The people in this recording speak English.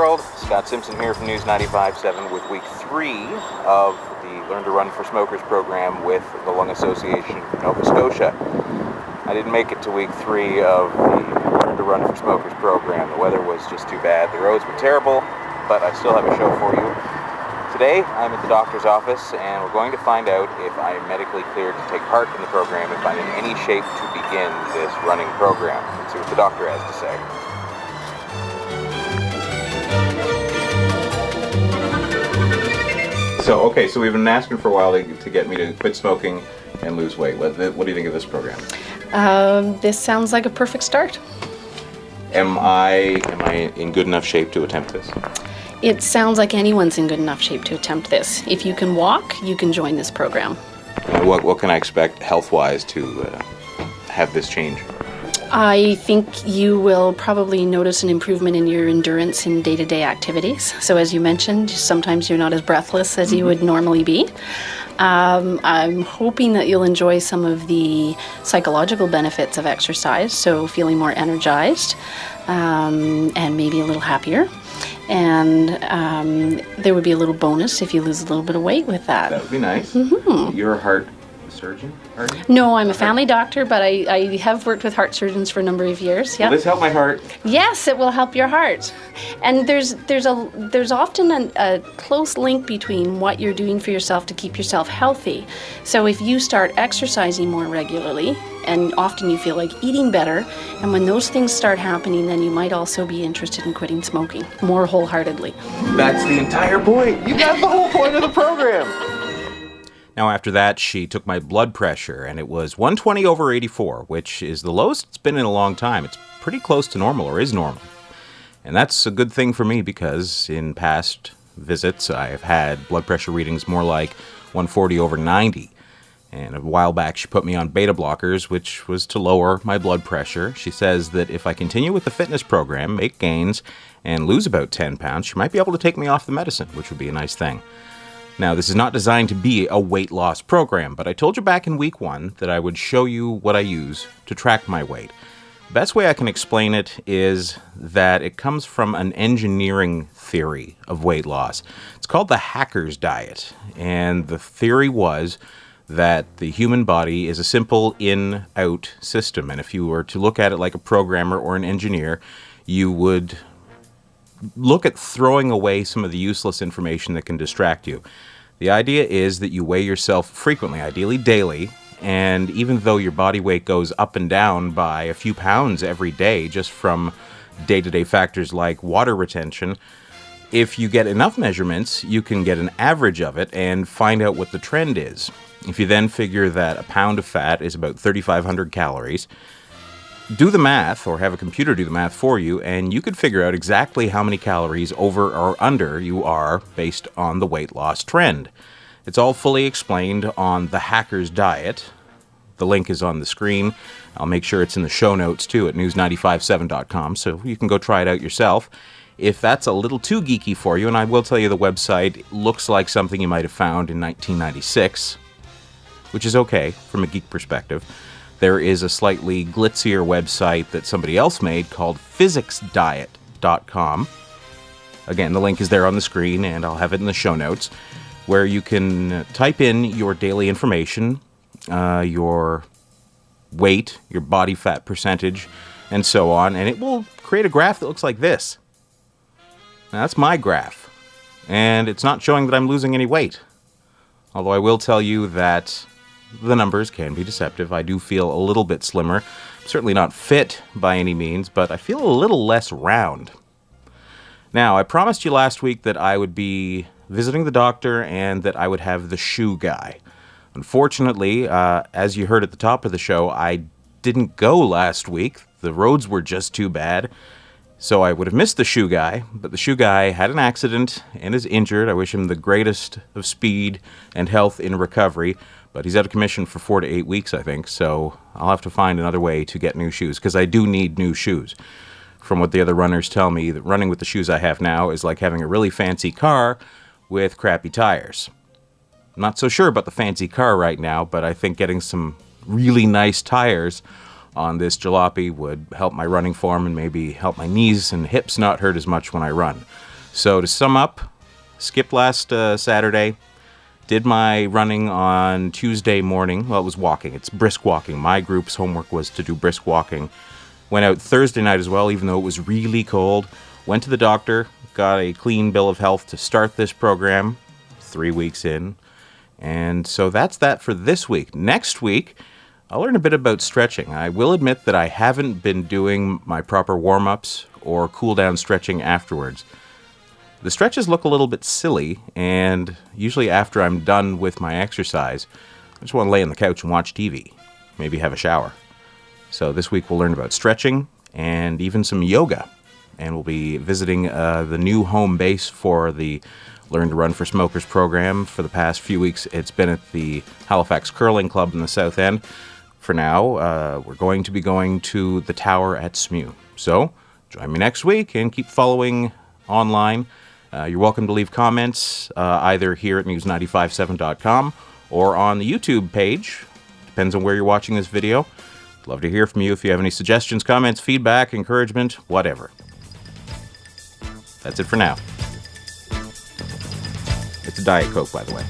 world. Scott Simpson here from News 95.7 with week 3 of the Learn to Run for Smokers program with the Lung Association of Nova Scotia. I didn't make it to week 3 of the Learn to Run for Smokers program. The weather was just too bad. The roads were terrible, but I still have a show for you. Today, I'm at the doctor's office, and we're going to find out if I am medically cleared to take part in the program, if I'm in any shape to begin this running program. Let's see what the doctor has to say. So we've been asking for a while to get me to quit smoking and lose weight. What do you think of this program? This sounds like a perfect start. Am I in good enough shape to attempt this? It sounds like anyone's in good enough shape to attempt this. If you can walk, you can join this program. What can I expect health-wise to have this change? I think you will probably notice an improvement in your endurance in day-to-day activities. So as you mentioned, sometimes you're not as breathless as you would normally be. I'm hoping that you'll enjoy some of the psychological benefits of exercise, so feeling more energized and maybe a little happier. And there would be a little bonus if you lose a little bit of weight with that. That would be nice. Mm-hmm. You're a heart surgeon, are you? No, I'm a family doctor, but I have worked with heart surgeons for a number of years. Yeah. Will this help my heart? Yes, it will help your heart. And there's often a close link between what you're doing for yourself to keep yourself healthy. So if you start exercising more regularly, and often you feel like eating better, and when those things start happening, then you might also be interested in quitting smoking more wholeheartedly. That's the entire point. You got the whole point of the program. Now, after that, she took my blood pressure, and it was 120/84, which is the lowest it's been in a long time. It's pretty close to normal, or is normal. And that's a good thing for me, because in past visits, I have had blood pressure readings more like 140/90. And a while back, she put me on beta blockers, which was to lower my blood pressure. She says that if I continue with the fitness program, make gains, and lose about 10 pounds, she might be able to take me off the medicine, which would be a nice thing. Now, this is not designed to be a weight loss program, but I told you back in week 1 that I would show you what I use to track my weight. The best way I can explain it is that it comes from an engineering theory of weight loss. It's called the hacker's diet, and the theory was that the human body is a simple in-out system, and if you were to look at it like a programmer or an engineer, you would look at throwing away some of the useless information that can distract you. The idea is that you weigh yourself frequently, ideally daily, and even though your body weight goes up and down by a few pounds every day just from day-to-day factors like water retention, if you get enough measurements, you can get an average of it and find out what the trend is. If you then figure that a pound of fat is about 3,500 calories, do the math, or have a computer do the math for you, and you could figure out exactly how many calories over or under you are based on the weight loss trend. It's all fully explained on the Hacker's Diet. The link is on the screen. I'll make sure it's in the show notes too at news957.com, so you can go try it out yourself. If that's a little too geeky for you, and I will tell you the website looks like something you might have found in 1996, which is okay from a geek perspective. There is a slightly glitzier website that somebody else made called physicsdiet.com. Again, the link is there on the screen, and I'll have it in the show notes, where you can type in your daily information, your weight, your body fat percentage, and so on, and it will create a graph that looks like this. Now, that's my graph, and it's not showing that I'm losing any weight. Although I will tell you that the numbers can be deceptive. I do feel a little bit slimmer. I'm certainly not fit by any means, but I feel a little less round. Now, I promised you last week that I would be visiting the doctor and that I would have the shoe guy. Unfortunately, as you heard at the top of the show, I didn't go last week. The roads were just too bad. So I would have missed the shoe guy, but the shoe guy had an accident and is injured. I wish him the greatest of speed and health in recovery. But he's out of commission for 4 to 8 weeks, I think, so I'll have to find another way to get new shoes, because I do need new shoes. From what the other runners tell me, that running with the shoes I have now is like having a really fancy car with crappy tires. I'm not so sure about the fancy car right now, but I think getting some really nice tires on this jalopy would help my running form and maybe help my knees and hips not hurt as much when I run. So to sum up, skipped last Saturday, did my running on Tuesday morning. Well, it was walking. It's brisk walking. My group's homework was to do brisk walking. Went out Thursday night as well, even though it was really cold. Went to the doctor, got a clean bill of health to start this program 3 weeks in. And so that's that for this week. Next week, I'll learn a bit about stretching. I will admit that I haven't been doing my proper warm-ups or cool-down stretching afterwards. The stretches look a little bit silly, and usually after I'm done with my exercise, I just want to lay on the couch and watch TV, maybe have a shower. So this week we'll learn about stretching and even some yoga. And we'll be visiting the new home base for the Learn to Run for Smokers program. For the past few weeks, it's been at the Halifax Curling Club in the South End. For now, we're going to be going to the Tower at SMU. So join me next week and keep following online. You're welcome to leave comments either here at news957.com or on the YouTube page. Depends on where you're watching this video. I'd love to hear from you if you have any suggestions, comments, feedback, encouragement, whatever. That's it for now. It's a Diet Coke, by the way.